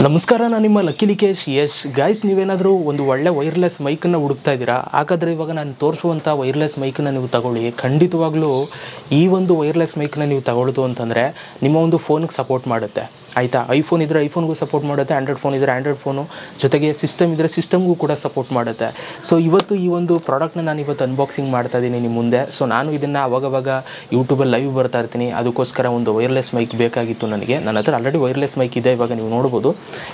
ನಮಸ್ಕಾರ, ನಾನು ನಿಮ್ಮ ಲಕ್ಕಿ ಲಿಕೇಶ್ ಯಶ್. ಗೈಸ್, ನೀವೇನಾದರೂ ಒಂದು ಒಳ್ಳೆ ವೈರ್ಲೆಸ್ ಮೈಕನ್ನು ಹುಡುಕ್ತಾ ಇದ್ದೀರಾ? ಹಾಗಾದರೆ ಇವಾಗ ನಾನು ತೋರಿಸುವಂಥ ವೈರ್ಲೆಸ್ ಮೈಕನ್ನು ನೀವು ತಗೊಳ್ಳಿ. ಖಂಡಿತವಾಗ್ಲೂ ಈ ಒಂದು ವೈರ್ಲೆಸ್ ಮೈಕನ್ನು ನೀವು ತಗೊಳ್ಳೋದು ಅಂತಂದರೆ ನಿಮ್ಮ ಒಂದು ಫೋನಿಗೆ ಸಪೋರ್ಟ್ ಮಾಡುತ್ತೆ. ಆಯಿತಾ? ಐಫೋನ್ ಇದ್ದರೆ ಐಫೋನ್ಗೂ ಸಪೋರ್ಟ್ ಮಾಡುತ್ತೆ, ಆಂಡ್ರಾಯ್ಡ್ ಫೋನ್ ಇದ್ದರೆ ಆಂಡ್ರಾಯ್ಡ್ ಫೋನು, ಜೊತೆಗೆ ಸಿಸ್ಟಮ್ ಇದ್ದರೆ ಸಿಸ್ಟಮ್ಗೂ ಕೂಡ ಸಪೋರ್ಟ್ ಮಾಡುತ್ತೆ. ಸೊ ಇವತ್ತು ಈ ಒಂದು ಪ್ರಾಡಕ್ಟ್ನ ನಾನು ಇವತ್ತು ಅನ್ಬಾಕ್ಸಿಂಗ್ ಮಾಡ್ತಾ ಇದ್ದೀನಿ ನಿಮ್ಮ ಮುಂದೆ. ಸೊ ನಾನು ಇದನ್ನು ಅವಾಗವಾಗ ಯೂಟ್ಯೂಬಲ್ಲಿ ಲೈವ್ ಬರ್ತಾ ಇರ್ತೀನಿ. ಅದಕ್ಕೋಸ್ಕರ ಒಂದು ವೈರ್ಲೆಸ್ ಮೈಕ್ ಬೇಕಾಗಿತ್ತು ನನಗೆ. ನನ್ನ ಹತ್ರ ಆಲ್ರೆಡಿ ವೈರ್ಲೆಸ್ ಮೈಕ್ ಇದೆ, ಇವಾಗ ನೀವು ನೋಡ್ಬೋದು.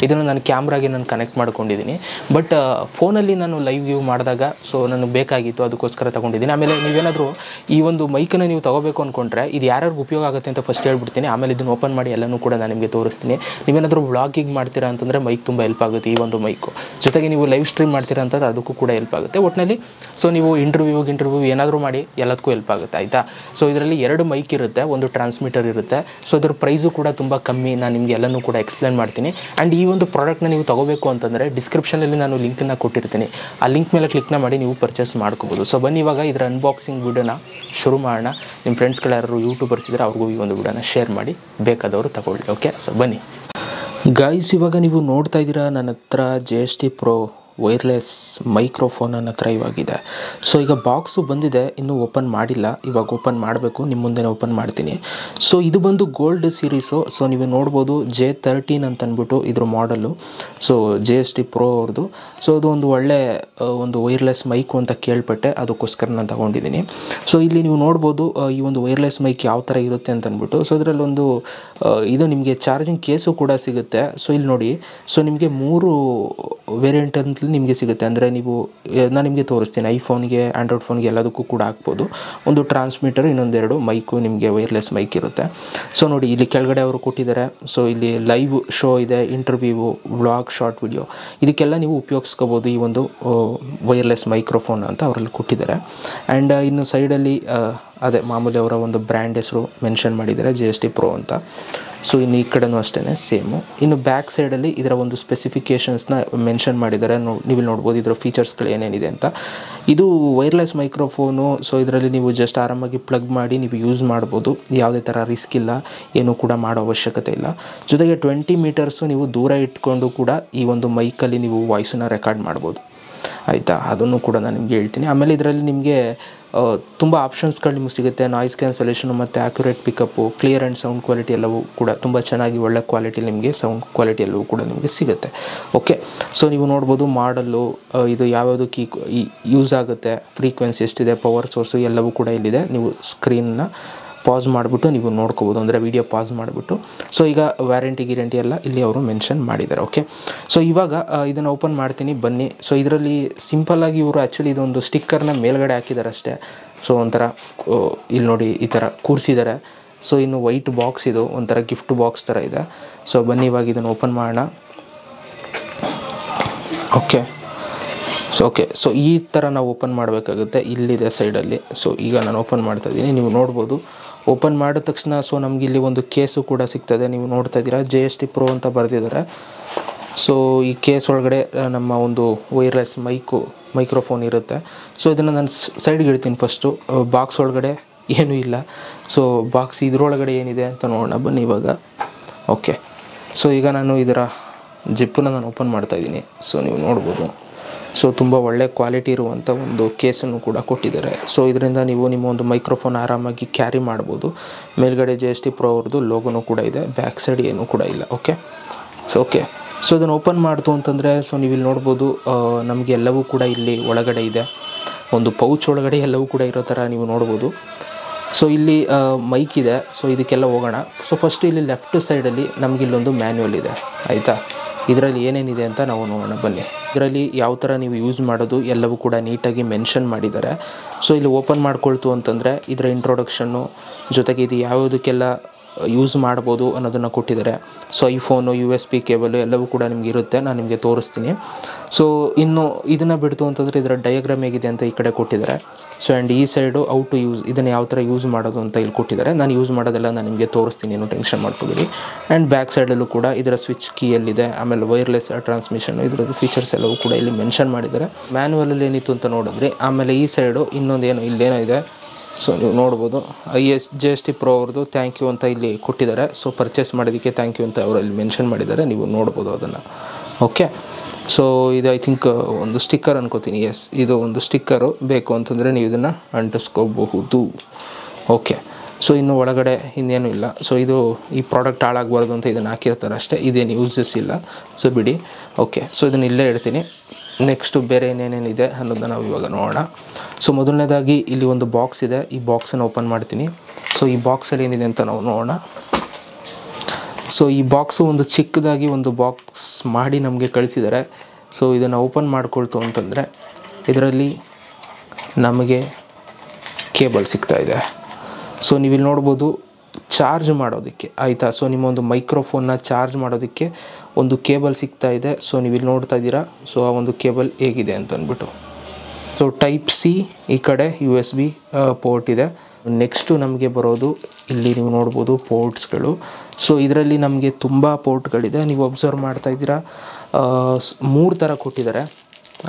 ಇದನ್ನು ನಾನು ಕ್ಯಾಮ್ರಾಗೆ ನಾನು ಕನೆಕ್ಟ್ ಮಾಡ್ಕೊಂಡಿದ್ದೀನಿ. ಬಟ್ ಫೋನಲ್ಲಿ ನಾನು ಲೈವ್ ಮಾಡಿದಾಗ ಸೊ ನನಗೆ ಬೇಕಾಗಿತ್ತು, ಅದಕ್ಕೋಸ್ಕರ ತೊಗೊಂಡಿದ್ದೀನಿ. ಆಮೇಲೆ ನೀವೇನಾದರೂ ಈ ಒಂದು ಮೈಕನ್ನು ನೀವು ತೊಗೋಬೇಕು ಅಂದ್ಕೊಂಡ್ರೆ ಇದು ಯಾರ್ಯಾರಿಗೆ ಉಪಯೋಗ ಆಗುತ್ತೆ ಅಂತ ಫಸ್ಟ್ ಹೇಳ್ಬಿಡ್ತೀನಿ. ಆಮೇಲೆ ಇದನ್ನು ಓಪನ್ ಮಾಡಿ ಎಲ್ಲನೂ ಕೂಡ ನಾನು ನಿಮಗೆ ತೋರಿಸ್ತೀನಿ. ನೀವೇನಾದರೂ ವ್ಲಾಗಿಂಗ್ ಮಾಡ್ತೀರಾ ಅಂತಂದರೆ ಮೈಕ್ ತುಂಬ ಹೆಲ್ಪ್ ಆಗುತ್ತೆ ಈ ಒಂದು ಮೈಕು. ಜೊತೆಗೆ ನೀವು ಲೈವ್ ಸ್ಟ್ರೀಮ್ ಮಾಡ್ತೀರಾ ಅಂತಂದ್ರೆ ಅದಕ್ಕೂ ಕೂಡ ಹೆಲ್ಪ್ ಆಗುತ್ತೆ. ಒಟ್ಟಿನಲ್ಲಿ ಸೊ ನೀವು ಇಂಟರ್ವ್ಯೂ ಏನಾದರೂ ಮಾಡಿ ಎಲ್ಲದಕ್ಕೂ ಹೆಲ್ಪ್ ಆಗುತ್ತೆ. ಆಯಿತಾ? ಸೊ ಇದರಲ್ಲಿ 2 ಮೈಕ್ ಇರುತ್ತೆ, ಒಂದು ಟ್ರಾನ್ಸ್ಮಿಟರ್ ಇರುತ್ತೆ. ಸೊ ಇದರ ಪ್ರೈಸು ಕೂಡ ತುಂಬ ಕಮ್ಮಿ. ನಾನು ನಿಮಗೆ ಎಲ್ಲನೂ ಕೂಡ ಎಕ್ಸ್ಪ್ಲೇನ್ ಮಾಡ್ತೀನಿ. ಆ್ಯಂಡ್ ಈ ಒಂದು ಪ್ರಾಡಕ್ಟ್ನ ನೀವು ತೊಗೋಬೇಕು ಅಂತಂದರೆ ಡಿಸ್ಕ್ರಿಪ್ಷನಲ್ಲಿ ನಾನು ಲಿಂಕನ್ನು ಕೊಟ್ಟಿರ್ತೀನಿ. ಆ ಲಿಂಕ್ ಮೇಲೆ ಕ್ಲಿಕ್ನ ಮಾಡಿ ನೀವು ಪರ್ಚೇಸ್ ಮಾಡ್ಕೋಬೋದು. ಸೊ ಬನ್ನಿ ಇವಾಗ ಇದರ ಅನ್ಬಾಕ್ಸಿಂಗ್ ವಿಡಿಯೋನ ಶುರು ಮಾಡೋಣ. ನಿಮ್ಮ ಫ್ರೆಂಡ್ಸ್ಗಳು ಯಾರು ಯೂಟ್ಯೂಬರ್ಸ್ ಇದ್ದರೆ ಅವ್ರಿಗೂ ಈ ಒಂದು ವಿಡಿಯೋನ ಶೇರ್ ಮಾಡಿ, ಬೇಕಾದವರು ತಗೊಳ್ಳಿ. ಓಕೆ, ಸೊ ಬನ್ನಿ ಗೈಸ್. ಇವಾಗ ನೀವು ನೋಡ್ತಾ ಇದ್ದೀರಾ ನನ್ನ ಹತ್ರ JST Pro ವೈರ್ಲೆಸ್ ಮೈಕ್ರೋಫೋನ್ ನನ್ನ ಹತ್ರ ಇವಾಗಿದೆ. ಸೊ ಈಗ ಬಾಕ್ಸು ಬಂದಿದೆ, ಇನ್ನೂ ಓಪನ್ ಮಾಡಿಲ್ಲ. ಇವಾಗ ಓಪನ್ ಮಾಡಬೇಕು, ನಿಮ್ಮ ಮುಂದೆ ಓಪನ್ ಮಾಡ್ತೀನಿ. ಸೊ ಇದು ಬಂದು ಗೋಲ್ಡ್ ಸೀರೀಸು. ಸೊ ನೀವು ನೋಡ್ಬೋದು J13 ಅಂತ ಅಂದ್ಬಿಟ್ಟು ಇದ್ರ ಮಾಡಲು. ಸೊ JST Pro ಅವ್ರದ್ದು. ಸೊ ಅದು ಒಂದು ಒಳ್ಳೆ ಒಂದು ವೈರ್ಲೆಸ್ ಮೈಕು ಅಂತ ಕೇಳ್ಪಟ್ಟೆ, ಅದಕ್ಕೋಸ್ಕರ ನಾನು ತಗೊಂಡಿದ್ದೀನಿ. ಸೊ ಇಲ್ಲಿ ನೀವು ನೋಡ್ಬೋದು ಈ ಒಂದು ವೈರ್ಲೆಸ್ ಮೈಕ್ ಯಾವ ಥರ ಇರುತ್ತೆ ಅಂತ ಅಂದ್ಬಿಟ್ಟು. ಸೊ ಇದರಲ್ಲೊಂದು ಇದು ನಿಮಗೆ ಚಾರ್ಜಿಂಗ್ ಕೇಸು ಕೂಡ ಸಿಗುತ್ತೆ. ಸೊ ಇಲ್ಲಿ ನೋಡಿ, ಸೊ ನಿಮಗೆ 3 ವೇರಿಯಂಟ್ ಅಂತ ನಿಮಗೆ ಸಿಗುತ್ತೆ. ಅಂದರೆ ನೀವು ನಾನು ನಿಮಗೆ ತೋರಿಸ್ತೀನಿ, ಐಫೋನ್ಗೆ ಆಂಡ್ರಾಯ್ಡ್ ಫೋನ್ಗೆ ಎಲ್ಲದಕ್ಕೂ ಕೂಡ ಹಾಕ್ಬೋದು. ಒಂದು ಟ್ರಾನ್ಸ್ಮಿಟರ್, ಇನ್ನೊಂದೆರಡು ಮೈಕು ನಿಮಗೆ ವೈರ್ಲೆಸ್ ಮೈಕ್ ಇರುತ್ತೆ. ಸೊ ನೋಡಿ, ಇಲ್ಲಿ ಕೆಳಗಡೆ ಅವರು ಕೊಟ್ಟಿದ್ದಾರೆ. ಸೊ ಇಲ್ಲಿ ಲೈವ್ ಶೋ ಇದೆ, ಇಂಟರ್ವ್ಯೂ, ವ್ಲಾಗ್, ಶಾರ್ಟ್ ವಿಡಿಯೋ, ಇದಕ್ಕೆಲ್ಲ ನೀವು ಉಪಯೋಗಿಸ್ಕೋಬೋದು ಈ ಒಂದು ವೈರ್ಲೆಸ್ ಮೈಕ್ರೋಫೋನ್ ಅಂತ ಅವರಲ್ಲಿ ಕೊಟ್ಟಿದ್ದಾರೆ. ಆ್ಯಂಡ್ ಇನ್ನು ಸೈಡಲ್ಲಿ ಅದೇ ಮಾಮೂಲಿ ಅವರ ಒಂದು ಬ್ರ್ಯಾಂಡ್ ಹೆಸರು ಮೆನ್ಷನ್ ಮಾಡಿದ್ದಾರೆ, JST Pro ಅಂತ. ಸೊ ಇನ್ನು ಈ ಕಡೆನೂ ಅಷ್ಟೇ ಸೇಮು. ಇನ್ನು ಬ್ಯಾಕ್ ಸೈಡಲ್ಲಿ ಇದರ ಒಂದು ಸ್ಪೆಸಿಫಿಕೇಷನ್ಸ್ನ ಮೆನ್ಷನ್ ಮಾಡಿದ್ದಾರೆ. ನೀವು ನೋಡ್ಬೋದು ಇದರ ಫೀಚರ್ಸ್ಗಳು ಏನೇನಿದೆ ಅಂತ. ಇದು ವೈರ್ಲೆಸ್ ಮೈಕ್ರೋಫೋನು. ಸೊ ಇದರಲ್ಲಿ ನೀವು ಜಸ್ಟ್ ಆರಾಮಾಗಿ ಪ್ಲಗ್ ಮಾಡಿ ನೀವು ಯೂಸ್ ಮಾಡ್ಬೋದು. ಯಾವುದೇ ಥರ ರಿಸ್ಕ್ ಇಲ್ಲ, ಏನೂ ಕೂಡ ಮಾಡೋ ಅವಶ್ಯಕತೆ ಇಲ್ಲ. ಜೊತೆಗೆ 20 ಮೀಟರ್ಸು ನೀವು ದೂರ ಇಟ್ಕೊಂಡು ಕೂಡ ಈ ಒಂದು ಮೈಕಲ್ಲಿ ನೀವು ವಾಯ್ಸನ್ನು ರೆಕಾರ್ಡ್ ಮಾಡ್ಬೋದು. ಆಯಿತಾ? ಅದನ್ನು ಕೂಡ ನಾನು ನಿಮಗೆ ಹೇಳ್ತೀನಿ. ಆಮೇಲೆ ಇದರಲ್ಲಿ ನಿಮಗೆ ತುಂಬ ಆಪ್ಷನ್ಸ್ಗಳು ನಿಮಗೆ ಸಿಗುತ್ತೆ. ನಾಯ್ಸ್ ಕ್ಯಾನ್ಸಲೇಷನು ಮತ್ತು accurate pickup, clear and sound quality ಎಲ್ಲವೂ ಕೂಡ ತುಂಬ ಚೆನ್ನಾಗಿ ಒಳ್ಳೆ ಕ್ವಾಲಿಟಿ ನಿಮಗೆ ಸೌಂಡ್ ಕ್ವಾಲಿಟಿ ಎಲ್ಲವೂ ಕೂಡ ನಿಮಗೆ ಸಿಗುತ್ತೆ. ಓಕೆ, ಸೊ ನೀವು ನೋಡ್ಬೋದು ಮಾಡಲ್ಲು, ಇದು ಯಾವ್ಯಾವುದಕ್ಕೆ ಯೂಸ್ ಆಗುತ್ತೆ, ಫ್ರೀಕ್ವೆನ್ಸಿ ಎಷ್ಟಿದೆ, ಪವರ್ ಸೋರ್ಸು ಎಲ್ಲವೂ ಕೂಡ ಇಲ್ಲಿದೆ. ನೀವು ಸ್ಕ್ರೀನ್ನ ಪಾಸ್ ಮಾಡಿಬಿಟ್ಟು ನೀವು ನೋಡ್ಕೋಬೋದು, ಅಂದರೆ ವಿಡಿಯೋ ಪಾಸ್ ಮಾಡಿಬಿಟ್ಟು. ಸೊ ಈಗ ಗ್ಯಾರಂಟಿ ಎಲ್ಲ ಇಲ್ಲಿ ಅವರು ಮೆನ್ಷನ್ ಮಾಡಿದ್ದಾರೆ. ಓಕೆ, ಸೊ ಇವಾಗ ಇದನ್ನು ಓಪನ್ ಮಾಡ್ತೀನಿ, ಬನ್ನಿ. ಸೊ ಇದರಲ್ಲಿ ಸಿಂಪಲ್ಲಾಗಿ ಇವರು ಆ್ಯಕ್ಚುಲಿ ಇದೊಂದು ಸ್ಟಿಕ್ಕರ್ನ ಮೇಲ್ಗಡೆ ಹಾಕಿದ್ದಾರೆ ಅಷ್ಟೇ. ಸೊ ಒಂಥರ ಇಲ್ಲಿ ನೋಡಿ ಈ ಥರ ಕೂರಿಸಿದ್ದಾರೆ. ಸೊ ಇನ್ನು ವೈಟ್ ಬಾಕ್ಸ್, ಇದು ಒಂಥರ ಗಿಫ್ಟ್ ಬಾಕ್ಸ್ ಥರ ಇದೆ. ಸೊ ಬನ್ನಿ ಇವಾಗ ಇದನ್ನು ಓಪನ್ ಮಾಡೋಣ. ಓಕೆ, ಸೊ ಈ ಥರ ನಾವು ಓಪನ್ ಮಾಡಬೇಕಾಗುತ್ತೆ. ಇಲ್ಲಿದೆ ಸೈಡಲ್ಲಿ. ಸೊ ಈಗ ನಾನು ಓಪನ್ ಮಾಡ್ತಾಯಿದ್ದೀನಿ, ನೀವು ನೋಡ್ಬೋದು. ಓಪನ್ ಮಾಡಿದ ತಕ್ಷಣ ಸೊ ನಮಗಿಲ್ಲಿ ಒಂದು ಕೇಸು ಕೂಡ ಸಿಗ್ತದೆ. ನೀವು ನೋಡ್ತಾ ಇದ್ದೀರಾ JST Pro ಅಂತ ಬರೆದಿದ್ದಾರೆ. ಸೊ ಈ ಕೇಸ್ ಒಳಗಡೆ ನಮ್ಮ ಒಂದು ವೈರ್ಲೆಸ್ ಮೈಕ್ರೋಫೋನ್ ಇರುತ್ತೆ. ಸೊ ಇದನ್ನು ನಾನು ಸೈಡ್ಗೆ ಇಡ್ತೀನಿ ಫಸ್ಟು. ಬಾಕ್ಸ್ ಒಳಗಡೆ ಏನೂ ಇಲ್ಲ. ಸೊ ಬಾಕ್ಸ್ ಇದರೊಳಗಡೆ ಏನಿದೆ ಅಂತ ನೋಡೋಣ ಬನ್ನಿ ಇವಾಗ. ಓಕೆ, ಸೊ ಈಗ ನಾನು ಇದರ ಜಿಪ್ಪನ್ನು ನಾನು ಓಪನ್ ಮಾಡ್ತಾಯಿದ್ದೀನಿ. ಸೊ ನೀವು ನೋಡ್ಬೋದು. ಸೊ ತುಂಬ ಒಳ್ಳೆ ಕ್ವಾಲಿಟಿ ಇರುವಂಥ ಒಂದು ಕೇಸನ್ನು ಕೂಡ ಕೊಟ್ಟಿದ್ದಾರೆ. ಸೊ ಇದರಿಂದ ನೀವು ನಿಮ್ಮ ಒಂದು ಮೈಕ್ರೋಫೋನ್ ಆರಾಮಾಗಿ ಕ್ಯಾರಿ ಮಾಡ್ಬೋದು. ಮೇಲ್ಗಡೆ JST Pro ಅವ್ರದ್ದು ಲೋಗೋನೂ ಕೂಡ ಇದೆ, ಬ್ಯಾಕ್ ಸೈಡ್ ಏನೂ ಕೂಡ ಇಲ್ಲ. ಓಕೆ, ಸೊ ಇದನ್ನು ಓಪನ್ ಮಾಡ್ತು ಅಂತಂದರೆ ಸೊ ನೀವು ಇಲ್ಲಿ ನೋಡ್ಬೋದು, ನಮಗೆ ಎಲ್ಲವೂ ಕೂಡ ಇಲ್ಲಿ ಒಳಗಡೆ ಇದೆ. ಒಂದು ಪೌಚ್ ಒಳಗಡೆ ಎಲ್ಲವೂ ಕೂಡ ಇರೋ ಥರ ನೀವು ನೋಡ್ಬೋದು. ಸೊ ಇಲ್ಲಿ ಮೈಕ್ ಇದೆ. ಸೊ ಇದಕ್ಕೆಲ್ಲ ಹೋಗೋಣ. ಸೊ ಫಸ್ಟು ಇಲ್ಲಿ ಲೆಫ್ಟ್ ಸೈಡಲ್ಲಿ ನಮಗಿಲ್ಲೊಂದು ಮ್ಯಾನ್ಯುವಲ್ ಇದೆ. ಆಯಿತಾ? ಇದರಲ್ಲಿ ಏನೇನಿದೆ ಅಂತ ನಾವು ನೋಡೋಣ ಬನ್ನಿ. ಇದರಲ್ಲಿ ಯಾವ ಥರ ನೀವು ಯೂಸ್ ಮಾಡೋದು ಎಲ್ಲವೂ ಕೂಡ ನೀಟಾಗಿ ಮೆನ್ಷನ್ ಮಾಡಿದ್ದಾರೆ. ಸೊ ಇಲ್ಲಿ ಓಪನ್ ಮಾಡ್ಕೊಳ್ತು ಅಂತಂದರೆ ಇದರ ಇಂಟ್ರೊಡಕ್ಷನ್ನು, ಜೊತೆಗೆ ಇದು ಯಾವುದಕ್ಕೆಲ್ಲ ಯೂಸ್ ಮಾಡ್ಬೋದು ಅನ್ನೋದನ್ನು ಕೊಟ್ಟಿದ್ದಾರೆ. ಸೊ ಐಫೋನು, USB ಕೇಬಲು ಎಲ್ಲವೂ ಕೂಡ ನಿಮ್ಗೆ ಇರುತ್ತೆ, ನಾನು ನಿಮಗೆ ತೋರಿಸ್ತೀನಿ. ಸೊ ಇನ್ನು ಇದನ್ನು ಬಿಡ್ತು ಅಂತಂದರೆ ಇದರ ಡಯಾಗ್ರಾಮ್ ಹೇಗಿದೆ ಅಂತ ಈ ಕಡೆ ಕೊಟ್ಟಿದ್ದಾರೆ. ಸೊ ಆ್ಯಂಡ್ ಈ ಸೈಡು ಔ ಟು ಯೂಸ್, ಇದನ್ನು ಯಾವ ಥರ ಯೂಸ್ ಮಾಡೋದು ಅಂತ ಇಲ್ಲಿ ಕೊಟ್ಟಿದ್ದಾರೆ. ನಾನು ಯೂಸ್ ಮಾಡೋದೆಲ್ಲ ನಾನು ನಿಮಗೆ ತೋರಿಸ್ತೀನಿ, ಏನು ಟೆನ್ಷನ್ ಮಾಡ್ಕೋಬೇಡಿ. ಆ್ಯಂಡ್ ಬ್ಯಾಕ್ ಸೈಡಲ್ಲೂ ಕೂಡ ಇದರ ಸ್ವಿಚ್ ಕೀ ಎಲ್ಲಿದೆ, ಆಮೇಲೆ ವೈರ್ಲೆಸ್ ಟ್ರಾನ್ಸ್ಮಿಷನ್, ಇದರದ್ದು ಫೀಚರ್ಸ್ ಎಲ್ಲವೂ ಕೂಡ ಇಲ್ಲಿ ಮೆನ್ಷನ್ ಮಾಡಿದ್ದಾರೆ. ಮ್ಯಾನ್ಯುವಲಲ್ಲಿ ಏನಿತ್ತು ಅಂತ ನೋಡಿದ್ರಿ. ಆಮೇಲೆ ಈ ಸೈಡು ಇನ್ನೊಂದೇನು ಇಲ್ಲೇನೋ ಇದೆ, ಸೊ ನೀವು ನೋಡ್ಬೋದು GST Pro ಅವ್ರದ್ದು ಥ್ಯಾಂಕ್ ಯು ಅಂತ ಇಲ್ಲಿ ಕೊಟ್ಟಿದ್ದಾರೆ. ಸೊ ಪರ್ಚೇಸ್ ಮಾಡೋದಕ್ಕೆ ಥ್ಯಾಂಕ್ ಯು ಅಂತ ಅವರಲ್ಲಿ ಮೆನ್ಷನ್ ಮಾಡಿದ್ದಾರೆ, ನೀವು ನೋಡ್ಬೋದು ಅದನ್ನು. ಓಕೆ, ಸೊ ಇದು ಐ ಥಿಂಕ್ ಒಂದು ಸ್ಟಿಕ್ಕರ್ ಅನ್ಕೋತೀನಿ. ಎಸ್, ಇದು ಒಂದು ಸ್ಟಿಕ್ಕರು. ಬೇಕು ಅಂತಂದರೆ ನೀವು ಇದನ್ನು ಅಂಟಿಸ್ಕೋಬಹುದು. ಓಕೆ, ಸೊ ಇನ್ನು ಒಳಗಡೆ ಇನ್ನೇನು ಇಲ್ಲ. ಸೊ ಇದು ಈ ಪ್ರಾಡಕ್ಟ್ ಹಾಳಾಗಬಾರ್ದು ಅಂತ ಇದನ್ನು ಹಾಕಿರ್ತಾರೆ ಅಷ್ಟೇ, ಇದೇನು ಯೂಸಸ್ ಇಲ್ಲ. ಸೊ ಬಿಡಿ. ಓಕೆ, ಸೊ ಇದನ್ನು ಇಲ್ಲೇ ಇಡ್ತೀನಿ. ನೆಕ್ಸ್ಟು ಬೇರೆ ಏನೇನೇನಿದೆ ಅನ್ನೋದನ್ನು ನಾವು ಇವಾಗ ನೋಡೋಣ. ಸೊ ಮೊದಲನೇದಾಗಿ ಇಲ್ಲಿ ಒಂದು ಬಾಕ್ಸ್ ಇದೆ, ಈ ಬಾಕ್ಸನ್ನು ಓಪನ್ ಮಾಡ್ತೀನಿ. ಸೊ ಈ ಬಾಕ್ಸಲ್ಲಿ ಏನಿದೆ ಅಂತ ನಾವು ನೋಡೋಣ. ಸೊ ಈ ಬಾಕ್ಸು ಒಂದು ಚಿಕ್ಕದಾಗಿ ಒಂದು ಬಾಕ್ಸ್ ಮಾಡಿ ನಮಗೆ ಕಳಿಸಿದ್ದಾರೆ. ಸೊ ಇದನ್ನು ಓಪನ್ ಮಾಡ್ಕೊಳ್ತು ಅಂತಂದರೆ ಇದರಲ್ಲಿ ನಮಗೆ ಕೇಬಲ್ ಸಿಗ್ತಾಯಿದೆ. ಸೊ ನೀವಿಲ್ಲಿ ನೋಡ್ಬೋದು ಚಾರ್ಜ್ ಮಾಡೋದಕ್ಕೆ, ಆಯಿತಾ. ಸೊ ನಿಮ್ಮ ಒಂದು ಮೈಕ್ರೋಫೋನ್ನ ಚಾರ್ಜ್ ಮಾಡೋದಕ್ಕೆ ಒಂದು ಕೇಬಲ್ ಸಿಗ್ತಾ ಇದೆ. ಸೊ ನೀವಿಲ್ಲಿ ನೋಡ್ತಾ ಇದ್ದೀರಾ. ಸೊ ಆ ಒಂದು ಕೇಬಲ್ ಹೇಗಿದೆ ಅಂತ ಅಂದ್ಬಿಟ್ಟು. ಸೊ ಟೈಪ್ ಸಿ, ಈ ಕಡೆ USB ಪೋರ್ಟ್ ಇದೆ. ನೆಕ್ಸ್ಟು ನಮಗೆ ಬರೋದು ಇಲ್ಲಿ ನೀವು ನೋಡ್ಬೋದು ಪೋರ್ಟ್ಸ್ಗಳು. ಸೊ ಇದರಲ್ಲಿ ನಮಗೆ ತುಂಬ ಪೋರ್ಟ್ಗಳಿದೆ. ನೀವು ಅಬ್ಸರ್ವ್ ಮಾಡ್ತಾ ಇದ್ದೀರಾ, 3 ಥರ ಕೊಟ್ಟಿದ್ದಾರೆ.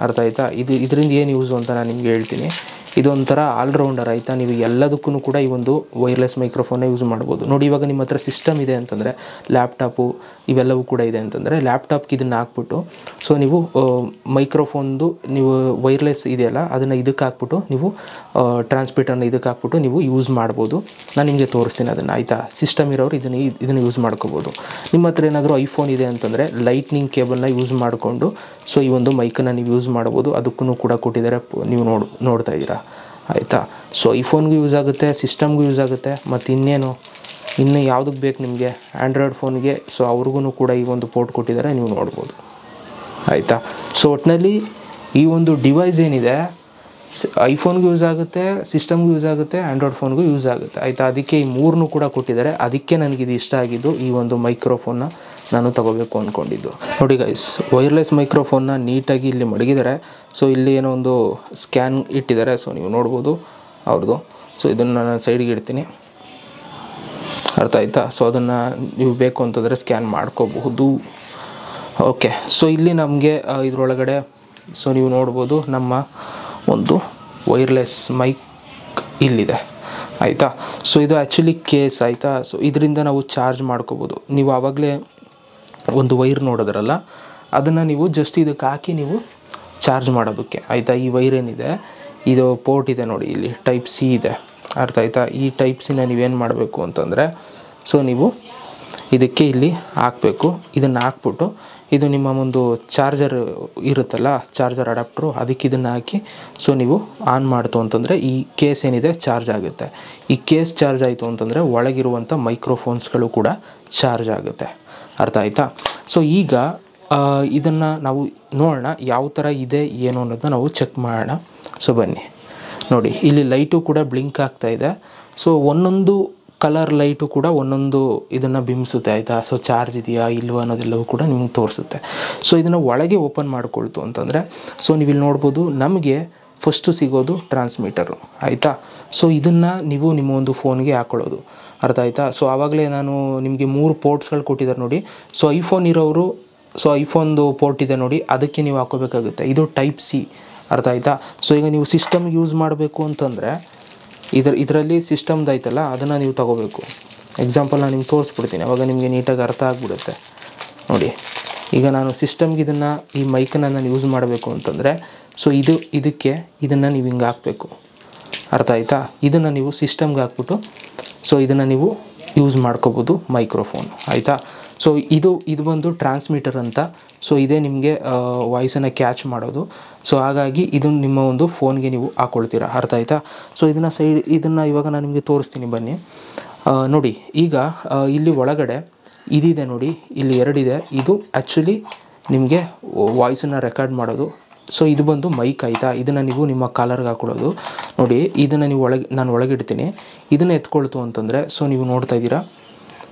ಅರ್ಥ ಆಯಿತಾ. ಇದರಿಂದ ಏನು ಯೂಸು ಅಂತ ನಾನು ನಿಮಗೆ ಹೇಳ್ತೀನಿ. ಇದೊಂಥರ ಆಲ್ರೌಂಡರ್, ಆಯಿತಾ. ನೀವು ಎಲ್ಲದಕ್ಕೂ ಕೂಡ ಈ ಒಂದು ವೈರ್ಲೆಸ್ ಮೈಕ್ರೋಫೋನ್ನ ಯೂಸ್ ಮಾಡ್ಬೋದು. ನೋಡಿ, ಇವಾಗ ನಿಮ್ಮ ಹತ್ರ ಸಿಸ್ಟಮ್ ಇದೆ ಅಂತಂದರೆ, ಲ್ಯಾಪ್ಟಾಪು ಇವೆಲ್ಲವೂ ಕೂಡ ಇದೆ ಅಂತಂದರೆ, ಲ್ಯಾಪ್ಟಾಪ್ಗೆ ಇದನ್ನು ಹಾಕ್ಬಿಟ್ಟು ಸೊ ನೀವು ಮೈಕ್ರೋಫೋನ್ದು ನೀವು ವೈರ್ಲೆಸ್ ಇದೆಯಲ್ಲ ಅದನ್ನು ಇದಕ್ಕೆ ಹಾಕ್ಬಿಟ್ಟು ನೀವು ಟ್ರಾನ್ಸ್ಮಿಟರ್ನ ಇದಕ್ಕೆ ಹಾಕ್ಬಿಟ್ಟು ನೀವು ಯೂಸ್ ಮಾಡ್ಬೋದು. ನಾನು ನಿಮಗೆ ತೋರಿಸ್ತೀನಿ ಅದನ್ನು, ಆಯಿತಾ. ಸಿಸ್ಟಮ್ ಇರೋರು ಇದನ್ನು ಯೂಸ್ ಮಾಡ್ಕೋಬೋದು. ನಿಮ್ಮ ಹತ್ರ ಏನಾದರೂ ಐಫೋನ್ ಇದೆ ಅಂತಂದರೆ ಲೈಟ್ನಿಂಗ್ ಕೇಬಲ್ನ ಯೂಸ್ ಮಾಡಿಕೊಂಡು ಸೊ ಈ ಒಂದು ಮೈಕನ್ನು ನೀವು ಯೂಸ್ ಮಾಡ್ಬೋದು. ಅದಕ್ಕೂ ಕೂಡ ಕೊಟ್ಟಿದ್ದಾರೆ, ನೀವು ನೋಡ್ತಾ ಇದ್ದೀರಾ, ಆಯಿತಾ. ಸೊ ಐಫೋನ್ಗೂ ಯೂಸ್ ಆಗುತ್ತೆ, ಸಿಸ್ಟಮ್ಗೂ ಯೂಸ್ ಆಗುತ್ತೆ. ಮತ್ತು ಇನ್ನು ಯಾವುದಕ್ಕೆ ಬೇಕು ನಿಮಗೆ, ಆ್ಯಂಡ್ರಾಯ್ಡ್ ಫೋನ್ಗೆ. ಸೊ ಅವ್ರಿಗೂ ಕೂಡ ಈ ಒಂದು ಪೋರ್ಟ್ ಕೊಟ್ಟಿದ್ದಾರೆ, ನೀವು ನೋಡ್ಬೋದು, ಆಯಿತಾ. ಸೊ ಒಟ್ಟಿನಲ್ಲಿ ಈ ಒಂದು ಡಿವೈಸ್ ಏನಿದೆ ಐಫೋನ್ಗೂ ಯೂಸ್ ಆಗುತ್ತೆ, ಸಿಸ್ಟಮ್ಗೂ ಯೂಸ್ ಆಗುತ್ತೆ, ಆ್ಯಂಡ್ರಾಯ್ಡ್ ಫೋನ್ಗೂ ಯೂಸ್ ಆಗುತ್ತೆ, ಆಯಿತಾ. ಅದಕ್ಕೆ ಈ 3 ಕೂಡ ಕೊಟ್ಟಿದ್ದಾರೆ. ಅದಕ್ಕೆ ನನಗಿದು ಇಷ್ಟ ಆಗಿದ್ದು, ಈ ಒಂದು ಮೈಕ್ರೋಫೋನ್ನ ನಾನು ತಗೋಬೇಕು ಅಂದ್ಕೊಂಡಿದ್ದು. ನೋಡಿ ಗೈಸ್, ವೈರ್ಲೆಸ್ ಮೈಕ್ರೋಫೋನ್ನ ನೀಟಾಗಿ ಇಲ್ಲಿ ಮಡಗಿದ್ದಾರೆ. ಸೊ ಇಲ್ಲಿ ಏನೋ ಒಂದು ಸ್ಕ್ಯಾನ್ ಇಟ್ಟಿದ್ದಾರೆ. ಸೊ ನೀವು ನೋಡ್ಬೋದು ಅವ್ರದ್ದು. ಸೊ ಇದನ್ನು ನಾನು ಸೈಡ್ಗೆ ಇಡ್ತೀನಿ, ಅರ್ಥ ಆಯಿತಾ. ಸೊ ಅದನ್ನು ನೀವು ಬೇಕು ಅಂತಂದರೆ ಸ್ಕ್ಯಾನ್ ಮಾಡ್ಕೋಬಹುದು. ಓಕೆ, ಸೊ ಇಲ್ಲಿ ನಮಗೆ ಇದರೊಳಗಡೆ ಸೊ ನೀವು ನೋಡ್ಬೋದು ನಮ್ಮ ಒಂದು ವೈರ್ಲೆಸ್ ಮೈಕ್ ಇಲ್ಲಿದೆ, ಆಯಿತಾ. ಸೊ ಇದು ಆ್ಯಕ್ಚುಲಿ ಕೇಸ್, ಆಯಿತಾ. ಸೊ ಇದರಿಂದ ನಾವು ಚಾರ್ಜ್ ಮಾಡ್ಕೋಬೋದು. ನೀವು ಆವಾಗಲೇ ಒಂದು ವೈರ್ ನೋಡಿದ್ರಲ್ಲ, ಅದನ್ನು ನೀವು ಜಸ್ಟ್ ಇದಕ್ಕೆ ಹಾಕಿ ನೀವು ಚಾರ್ಜ್ ಮಾಡೋದಕ್ಕೆ, ಆಯಿತಾ. ಈ ವೈರ್ ಏನಿದೆ, ಇದು ಪೋರ್ಟ್ ಇದೆ ನೋಡಿ, ಇಲ್ಲಿ ಟೈಪ್ ಸಿ ಇದೆ, ಅರ್ಥ ಆಯಿತಾ. ಈ ಟೈಪ್ ಸಿನ ನೀವೇನು ಮಾಡಬೇಕು ಅಂತಂದರೆ ಸೊ ನೀವು ಇದಕ್ಕೆ ಇಲ್ಲಿ ಹಾಕಬೇಕು. ಇದನ್ನು ಹಾಕ್ಬಿಟ್ಟು ಇದು ನಿಮ್ಮ ಒಂದು ಚಾರ್ಜರ್ ಇರುತ್ತಲ್ಲ, ಚಾರ್ಜರ್ ಅಡಾಪ್ಟ್ರು, ಅದಕ್ಕೆ ಇದನ್ನು ಹಾಕಿ ಸೊ ನೀವು ಆನ್ ಮಾಡ್ತು ಅಂತಂದರೆ ಈ ಕೇಸ್ ಏನಿದೆ ಚಾರ್ಜ್ ಆಗುತ್ತೆ. ಈ ಕೇಸ್ ಚಾರ್ಜ್ ಆಯಿತು ಅಂತಂದರೆ ಒಳಗಿರುವಂಥ ಮೈಕ್ರೋಫೋನ್ಸ್ಗಳು ಕೂಡ ಚಾರ್ಜ್ ಆಗುತ್ತೆ, ಅರ್ಥ ಆಯಿತಾ. ಸೊ ಈಗ ಇದನ್ನು ನಾವು ನೋಡೋಣ ಯಾವ ಥರ ಇದೆ ಏನು ಅನ್ನೋದನ್ನ ನಾವು ಚೆಕ್ ಮಾಡೋಣ. ಸೊ ಬನ್ನಿ ನೋಡಿ, ಇಲ್ಲಿ ಲೈಟು ಕೂಡ ಬ್ಲಿಂಕ್ ಆಗ್ತಾ ಇದೆ. ಸೊ ಒಂದೊಂದು ಕಲರ್ ಲೈಟು ಕೂಡ ಒಂದೊಂದು ಇದನ್ನು ಬಿಂಬಿಸುತ್ತೆ, ಆಯಿತಾ. ಸೊ ಚಾರ್ಜ್ ಇದೆಯಾ ಇಲ್ವಾ ಅನ್ನೋದೆಲ್ಲವೂ ಕೂಡ ನಿಮಗೆ ತೋರಿಸುತ್ತೆ. ಸೊ ಇದನ್ನು ಒಳಗೆ ಓಪನ್ ಮಾಡ್ಕೊಳ್ತು ಅಂತಂದರೆ ಸೊ ನೀವು ಇಲ್ಲಿ ನೋಡ್ಬೋದು, ನಮಗೆ ಫಸ್ಟು ಸಿಗೋದು ಟ್ರಾನ್ಸ್ಮಿಟರು, ಆಯಿತಾ. ಸೊ ಇದನ್ನು ನೀವು ನಿಮ್ಮ ಒಂದು ಫೋನ್ಗೆ ಹಾಕ್ಕೊಳ್ಳೋದು, ಅರ್ಥ ಆಯಿತಾ. ಸೊ ಆವಾಗಲೇ ನಾನು ನಿಮಗೆ 3 ಪೋರ್ಟ್ಸ್ಗಳು ಕೊಟ್ಟಿದ್ದಾರೆ ನೋಡಿ. ಸೊ ಐಫೋನ್ ಇರೋರು ಸೊ ಐಫೋನ್ದು ಪೋರ್ಟ್ ಇದೆ ನೋಡಿ, ಅದಕ್ಕೆ ನೀವು ಹಾಕೋಬೇಕಾಗುತ್ತೆ. ಇದು ಟೈಪ್ ಸಿ, ಅರ್ಥ ಆಯಿತಾ. ಸೊ ಈಗ ನೀವು ಸಿಸ್ಟಮ್ ಯೂಸ್ ಮಾಡಬೇಕು ಅಂತಂದರೆ ಇದರಲ್ಲಿ ಸಿಸ್ಟಮ್ದು ಆಯ್ತಲ್ಲ, ಅದನ್ನು ನೀವು ತೊಗೋಬೇಕು. ಎಕ್ಸಾಂಪಲ್ ನಾನು ನಿಮ್ಗೆ ತೋರಿಸ್ಬಿಡ್ತೀನಿ, ಅವಾಗ ನಿಮಗೆ ನೀಟಾಗಿ ಅರ್ಥ ಆಗಿಬಿಡುತ್ತೆ. ನೋಡಿ, ಈಗ ನಾನು ಸಿಸ್ಟಮ್ಗೆ ಈ ಮೈಕನ್ನು ನಾನು ಯೂಸ್ ಮಾಡಬೇಕು ಅಂತಂದರೆ ಸೊ ಇದಕ್ಕೆ ಇದನ್ನು ನೀವು ಹಿಂಗೆ ಹಾಕಬೇಕು, ಅರ್ಥ ಆಯಿತಾ. ಇದನ್ನು ನೀವು ಸಿಸ್ಟಮ್ಗೆ ಹಾಕ್ಬಿಟ್ಟು ಸೊ ಇದನ್ನು ನೀವು ಯೂಸ್ ಮಾಡ್ಕೋಬೋದು ಮೈಕ್ರೋಫೋನ್, ಆಯಿತಾ. ಸೊ ಇದು ಒಂದು ಟ್ರಾನ್ಸ್ಮಿಟರ್ ಅಂತ. ಸೊ ಇದೇ ನಿಮಗೆ ವಾಯ್ಸನ್ನು ಕ್ಯಾಚ್ ಮಾಡೋದು. ಸೊ ಹಾಗಾಗಿ ಇದು ನಿಮ್ಮ ಒಂದು ಫೋನ್ಗೆ ನೀವು ಹಾಕ್ಕೊಳ್ತೀರಾ, ಅರ್ಥ ಆಯಿತಾ. ಸೊ ಇದನ್ನು ಇವಾಗ ನಾನು ನಿಮಗೆ ತೋರಿಸ್ತೀನಿ, ಬನ್ನಿ ನೋಡಿ. ಈಗ ಇಲ್ಲಿ ಒಳಗಡೆ ಇದಿದೆ ನೋಡಿ, ಇಲ್ಲಿ 2 ಇದೆ. ಇದು ಆ್ಯಕ್ಚುಲಿ ನಿಮಗೆ ವಾಯ್ಸನ್ನು ರೆಕಾರ್ಡ್ ಮಾಡೋದು. ಸೊ ಇದು ಬಂದು ಮೈಕ್, ಆಯಿತಾ. ಇದನ್ನು ನೀವು ನಿಮ್ಮ ಕಾಲರ್ಗೆ ಹಾಕ್ಕೊಳ್ಳೋದು. ನೋಡಿ, ಇದನ್ನು ನೀವು ನಾನು ಒಳಗಿಡ್ತೀನಿ. ಇದನ್ನು ಎತ್ಕೊಳ್ತು ಅಂತಂದರೆ ಸೊ ನೀವು ನೋಡ್ತಾ ಇದ್ದೀರಾ,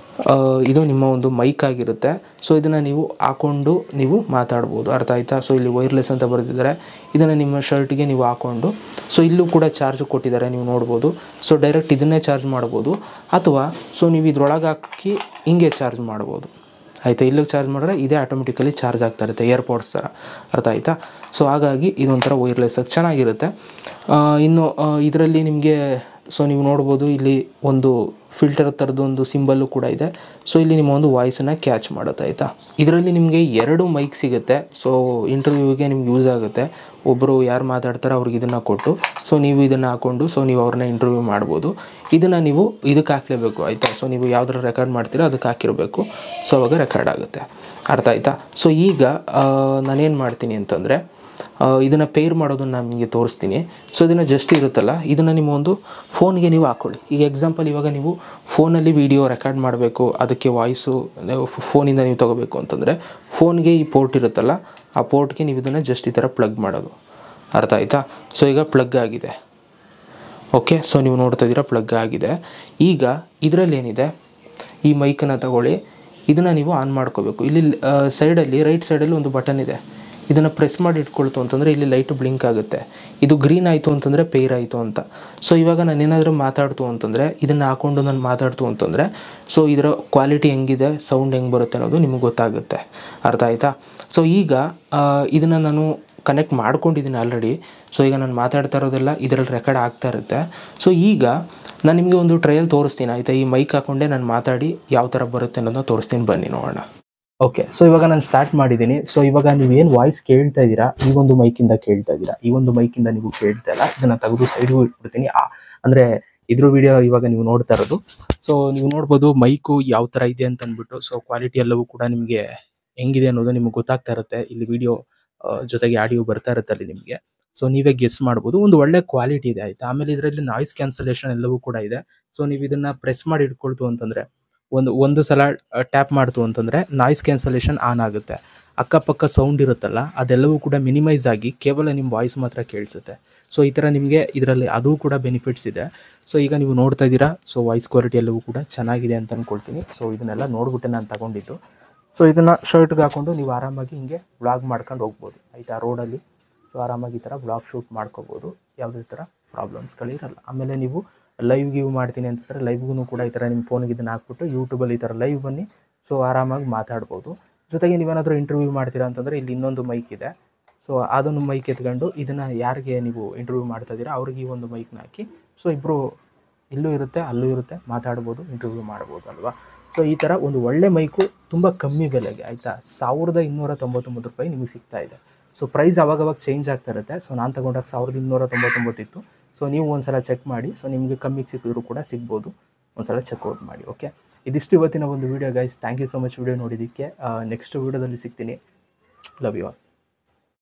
ಇದು ನಿಮ್ಮ ಒಂದು ಮೈಕ್ ಆಗಿರುತ್ತೆ. ಸೊ ಇದನ್ನು ನೀವು ಹಾಕ್ಕೊಂಡು ನೀವು ಮಾತಾಡ್ಬೋದು, ಅರ್ಥ ಆಯಿತಾ. ಸೊ ಇಲ್ಲಿ ವೈರ್ಲೆಸ್ ಅಂತ ಬರೆದಿದ್ದಾರೆ. ಇದನ್ನು ನಿಮ್ಮ ಶರ್ಟ್ಗೆ ನೀವು ಹಾಕ್ಕೊಂಡು ಸೊ ಇಲ್ಲೂ ಕೂಡ ಚಾರ್ಜ್ ಕೊಟ್ಟಿದ್ದಾರೆ, ನೀವು ನೋಡ್ಬೋದು. ಸೊ ಡೈರೆಕ್ಟ್ ಇದನ್ನೇ ಚಾರ್ಜ್ ಮಾಡ್ಬೋದು, ಅಥವಾ ಸೊ ನೀವು ಇದ್ರೊಳಗೆ ಹಾಕಿ ಹಿಂಗೆ ಚಾರ್ಜ್ ಮಾಡ್ಬೋದು, ಆಯಿತಾ. ಇಲ್ಲಿಗೆ ಚಾರ್ಜ್ ಮಾಡಿದ್ರೆ ಇದೇ ಆಟೋಮೆಟಿಕಲಿ ಚಾರ್ಜ್ ಆಗ್ತಾ ಇರುತ್ತೆ, ಏರ್ಪೋಡ್ಸ್ ಥರ, ಅರ್ಥ ಆಯಿತಾ. ಸೊ ಹಾಗಾಗಿ ಇದೊಂಥರ ವೈರ್ಲೆಸ್ಸಾಗಿ ಚೆನ್ನಾಗಿರುತ್ತೆ. ಇನ್ನು ಇದರಲ್ಲಿ ನಿಮಗೆ ಸೊ ನೀವು ನೋಡ್ಬೋದು ಇಲ್ಲಿ ಒಂದು ಫಿಲ್ಟರ್ ಥರದ್ದು ಒಂದು ಸಿಂಬಲ್ಲು ಕೂಡ ಇದೆ. ಸೊ ಇಲ್ಲಿ ನಿಮ್ಮ ಒಂದು ವಾಯ್ಸನ್ನು ಕ್ಯಾಚ್ ಮಾಡುತ್ತೆ ಆಯಿತಾ. ಇದರಲ್ಲಿ ನಿಮಗೆ 2 ಮೈಕ್ ಸಿಗುತ್ತೆ. ಸೊ ಇಂಟರ್ವ್ಯೂಗೆ ನಿಮ್ಗೆ ಯೂಸ್ ಆಗುತ್ತೆ. ಒಬ್ಬರು ಯಾರು ಮಾತಾಡ್ತಾರೆ ಅವ್ರಿಗೆ ಇದನ್ನು ಕೊಟ್ಟು ಸೊ ನೀವು ಇದನ್ನು ಹಾಕ್ಕೊಂಡು ಸೊ ನೀವು ಅವ್ರನ್ನ ಇಂಟರ್ವ್ಯೂ ಮಾಡ್ಬೋದು. ಇದನ್ನು ನೀವು ಇದಕ್ಕೆ ಹಾಕಲೇಬೇಕು ಆಯಿತಾ. ಸೊ ನೀವು ಯಾವ್ದಾರು ರೆಕಾರ್ಡ್ ಮಾಡ್ತೀರೋ ಅದಕ್ಕೆ ಹಾಕಿರಬೇಕು. ಸೊ ಅವಾಗ ರೆಕಾರ್ಡ್ ಆಗುತ್ತೆ. ಅರ್ಥ ಆಯಿತಾ. ಸೊ ಈಗ ನಾನೇನು ಮಾಡ್ತೀನಿ ಅಂತಂದರೆ ಇದನ್ನು ಪೇರ್ ಮಾಡೋದನ್ನು ನಾನು ನಿಮಗೆ ತೋರಿಸ್ತೀನಿ. ಸೊ ಇದನ್ನು ಜಸ್ಟ್ ಇರುತ್ತಲ್ಲ, ಇದನ್ನು ನಿಮ್ಮ ಒಂದು ಫೋನ್ಗೆ ನೀವು ಹಾಕ್ಕೊಳ್ಳಿ. ಈಗ ಎಕ್ಸಾಂಪಲ್ ಇವಾಗ ನೀವು ಫೋನಲ್ಲಿ ವೀಡಿಯೋ ರೆಕಾರ್ಡ್ ಮಾಡಬೇಕು, ಅದಕ್ಕೆ ವಾಯ್ಸು ಫೋನಿಂದ ನೀವು ತೊಗೋಬೇಕು ಅಂತಂದರೆ ಫೋನ್ಗೆ ಈ ಪೋರ್ಟ್ ಇರುತ್ತಲ್ಲ, ಆ ಪೋರ್ಟ್ಗೆ ನೀವು ಇದನ್ನು ಜಸ್ಟ್ ಈ ಥರ ಪ್ಲಗ್ ಮಾಡೋದು. ಅರ್ಥ ಆಯಿತಾ. ಸೊ ಈಗ ಪ್ಲಗ್ ಆಗಿದೆ. ಓಕೆ, ಸೊ ನೀವು ನೋಡ್ತಾ ಇದ್ದೀರಾ ಪ್ಲಗ್ ಆಗಿದೆ. ಈಗ ಇದರಲ್ಲಿ ಏನಿದೆ, ಈ ಮೈಕನ್ನು ತಗೊಳ್ಳಿ, ಇದನ್ನು ನೀವು ಆನ್ ಮಾಡ್ಕೋಬೇಕು. ಇಲ್ಲಿ ಸೈಡಲ್ಲಿ ರೈಟ್ ಸೈಡಲ್ಲಿ ಒಂದು ಬಟನ್ ಇದೆ. ಇದನ್ನು ಪ್ರೆಸ್ ಮಾಡಿ ಇಟ್ಕೊಳ್ತು ಅಂತಂದರೆ ಇಲ್ಲಿ ಲೈಟ್ ಬ್ಲಿಂಕ್ ಆಗುತ್ತೆ. ಇದು ಗ್ರೀನ್ ಆಯಿತು ಅಂತಂದರೆ ಪೇರ್ ಆಯಿತು ಅಂತ. ಸೊ ಇವಾಗ ನಾನು ಏನಾದರೂ ಮಾತಾಡ್ತು ಅಂತಂದರೆ ಇದನ್ನು ಹಾಕ್ಕೊಂಡು ನಾನು ಮಾತಾಡ್ತು ಅಂತಂದರೆ ಸೊ ಇದರ ಕ್ವಾಲಿಟಿ ಹೆಂಗಿದೆ, ಸೌಂಡ್ ಹೆಂಗೆ ಬರುತ್ತೆ ಅನ್ನೋದು ನಿಮಗೆ ಗೊತ್ತಾಗುತ್ತೆ. ಅರ್ಥ ಆಯಿತಾ. ಸೊ ಈಗ ಇದನ್ನು ನಾನು ಕನೆಕ್ಟ್ ಮಾಡ್ಕೊಂಡಿದ್ದೀನಿ ಆಲ್ರೆಡಿ. ಸೊ ಈಗ ನಾನು ಮಾತಾಡ್ತಾ ಇರೋದೆಲ್ಲ ಇದರಲ್ಲಿ ರೆಕಾರ್ಡ್ ಆಗ್ತಾ ಇರುತ್ತೆ. ಸೊ ಈಗ ನಾನು ನಿಮಗೆ ಒಂದು ಟ್ರಯಲ್ ತೋರಿಸ್ತೀನಿ ಆಯಿತಾ. ಈ ಮೈಕ್ ಹಾಕ್ಕೊಂಡೆ ನಾನು ಮಾತಾಡಿ ಯಾವ ಥರ ಬರುತ್ತೆ ಅನ್ನೋದನ್ನ ತೋರಿಸ್ತೀನಿ, ಬನ್ನಿ ನೋಡೋಣ. ಓಕೆ, ಸೊ ಇವಾಗ ನಾನು ಸ್ಟಾರ್ಟ್ ಮಾಡಿದ್ದೀನಿ. ಸೊ ಇವಾಗ ನೀವೇನು ವಾಯ್ಸ್ ಕೇಳ್ತಾ ಇದ್ದೀರಾ ಈ ಒಂದು ಮೈಕಿಂದ ಕೇಳ್ತಾ ಇದ್ದೀರಾ, ಈ ಒಂದು ಮೈಕಿಂದ ನೀವು ಕೇಳ್ತಾ ಇಲ್ಲ. ಇದನ್ನು ತೆಗೆದು ಸೈಡ್ಗೂ ಇಟ್ಬಿಡ್ತೀನಿ. ಅಂದರೆ ಇದ್ರ ವಿಡಿಯೋ ಇವಾಗ ನೀವು ನೋಡ್ತಾ ಇರೋದು. ಸೊ ನೀವು ನೋಡ್ಬೋದು ಮೈಕು ಯಾವ ಥರ ಇದೆ ಅಂತ ಅಂದ್ಬಿಟ್ಟು. ಸೊ ಕ್ವಾಲಿಟಿ ಎಲ್ಲವೂ ಕೂಡ ನಿಮಗೆ ಹೆಂಗಿದೆ ಅನ್ನೋದು ನಿಮಗೆ ಗೊತ್ತಾಗ್ತಾ ಇರುತ್ತೆ. ಇಲ್ಲಿ ವಿಡಿಯೋ ಜೊತೆಗೆ ಆಡಿಯೋ ಬರ್ತಾ ಇರುತ್ತೆ ಅಲ್ಲಿ ನಿಮಗೆ. ಸೊ ನೀವೇ ಗೆಸ್ ಮಾಡ್ಬೋದು. ಒಂದು ಒಳ್ಳೆ ಕ್ವಾಲಿಟಿ ಇದೆ ಆಯಿತಾ. ಆಮೇಲೆ ಇದರಲ್ಲಿ ನಾಯ್ಸ್ ಕ್ಯಾನ್ಸಲೇಷನ್ ಎಲ್ಲವೂ ಕೂಡ ಇದೆ. ಸೊ ನೀವು ಇದನ್ನು ಪ್ರೆಸ್ ಮಾಡಿ ಇಟ್ಕೊಳ್ತು ಅಂತಂದರೆ ಒಂದು ಸಲ ಟ್ಯಾಪ್ ಮಾಡ್ತು ಅಂತಂದರೆ ನಾಯ್ಸ್ ಕ್ಯಾನ್ಸಲೇಷನ್ ಆನ್ ಆಗುತ್ತೆ. ಅಕ್ಕಪಕ್ಕ ಸೌಂಡ್ ಇರುತ್ತಲ್ಲ ಅದೆಲ್ಲವೂ ಕೂಡ ಮಿನಿಮೈಸ್ ಆಗಿ ಕೇವಲ ನಿಮ್ಮ ವಾಯ್ಸ್ ಮಾತ್ರ ಕೇಳಿಸುತ್ತೆ. ಸೊ ಈ ಥರ ನಿಮಗೆ ಇದರಲ್ಲಿ ಅದು ಕೂಡ ಬೆನಿಫಿಟ್ಸ್ ಇದೆ. ಸೊ ಈಗ ನೀವು ನೋಡ್ತಾ ಇದ್ದೀರಾ. ಸೊ ವಾಯ್ಸ್ ಕ್ವಾಲಿಟಿ ಎಲ್ಲವೂ ಕೂಡ ಚೆನ್ನಾಗಿದೆ ಅಂತ ಅಂದ್ಕೊಳ್ತೀನಿ. ಸೊ ಇದನ್ನೆಲ್ಲ ನೋಡ್ಬಿಟ್ಟೆ ನಾನು ತಗೊಂಡಿದ್ದು. ಸೊ ಇದನ್ನು ಶರ್ಟ್ಗೆ ಹಾಕ್ಕೊಂಡು ನೀವು ಆರಾಮಾಗಿ ಹಿಂಗೆ ವ್ಲಾಗ್ ಮಾಡ್ಕೊಂಡು ಹೋಗ್ಬೋದು ಆಯಿತಾ ರೋಡಲ್ಲಿ. ಸೊ ಆರಾಮಾಗಿ ಈ ಥರ ವ್ಲಾಗ್ ಶೂಟ್ ಮಾಡ್ಕೋಬೋದು. ಯಾವುದೇ ಥರ ಪ್ರಾಬ್ಲಮ್ಸ್ಗಳಿರಲ್ಲ. ಆಮೇಲೆ ನೀವು ಲೈವ್ ಗಿವ್ ಮಾಡ್ತೀನಿ ಅಂತಂದರೆ ಲೈವ್ಗೂ ಕೂಡ ಈ ಥರ ನಿಮ್ಮ ಫೋನಿಗೆ ಇದನ್ನು ಹಾಕ್ಬಿಟ್ಟು ಯೂಟ್ಯೂಬಲ್ಲಿ ಈ ಥರ ಲೈವ್ ಬನ್ನಿ. ಸೊ ಆರಾಮಾಗಿ ಮಾತಾಡ್ಬೋದು. ಜೊತೆಗೆ ನೀವೇನಾದರೂ ಇಂಟರ್ವ್ಯೂ ಮಾಡ್ತೀರಾ ಅಂತಂದರೆ ಇಲ್ಲಿ ಇನ್ನೊಂದು ಮೈಕ್ ಇದೆ. ಸೊ ಅದನ್ನು ಮೈಕ್ ಎತ್ಕೊಂಡು ಇದನ್ನು ಯಾರಿಗೆ ನೀವು ಇಂಟರ್ವ್ಯೂ ಮಾಡ್ತಾ ಇದ್ದೀರಾ ಅವ್ರಿಗೆ ಈ ಒಂದು ಮೈಕ್ನ ಹಾಕಿ ಸೊ ಇಬ್ಬರು ಇಲ್ಲೂ ಇರುತ್ತೆ ಅಲ್ಲೂ ಇರುತ್ತೆ, ಮಾತಾಡ್ಬೋದು, ಇಂಟರ್ವ್ಯೂ ಮಾಡ್ಬೋದು ಅಲ್ವಾ. ಸೊ ಈ ಥರ ಒಂದು ಒಳ್ಳೆ ಮೈಕು ತುಂಬ ಕಮ್ಮಿ ಬೆಲೆಗೆ ಆಯಿತಾ 1299 ರೂಪಾಯಿ ನಿಮಗೆ ಸಿಗ್ತಾ ಇದೆ. ಸೊ ಪ್ರೈಸ್ ಅವಾಗವಾಗ ಚೇಂಜ್ ಆಗ್ತಾ ಇರುತ್ತೆ. ಸೊ ನಾನು ತೊಗೊಂಡಾಗ 1299 ಇತ್ತು. ಸೊ ನೀವು ಒಂದು ಸಲ ಚೆಕ್ ಮಾಡಿ. ಸೊ ನಿಮಗೆ ಕಮ್ಮಿಗೆ ಸಿಕ್ಕಿದ್ರು ಕೂಡ ಸಿಗ್ಬೋದು. ಒಂದು ಸಲ ಚೆಕ್ಔಟ್ ಮಾಡಿ. ಓಕೆ, ಇದಿಷ್ಟು ಇವತ್ತಿನ ಒಂದು video guys. Thank you so much video ನೋಡಿದ್ದಕ್ಕೆ. ನೆಕ್ಸ್ಟ್ ವೀಡಿಯೋದಲ್ಲಿ ಸಿಗ್ತೀನಿ. Love you all.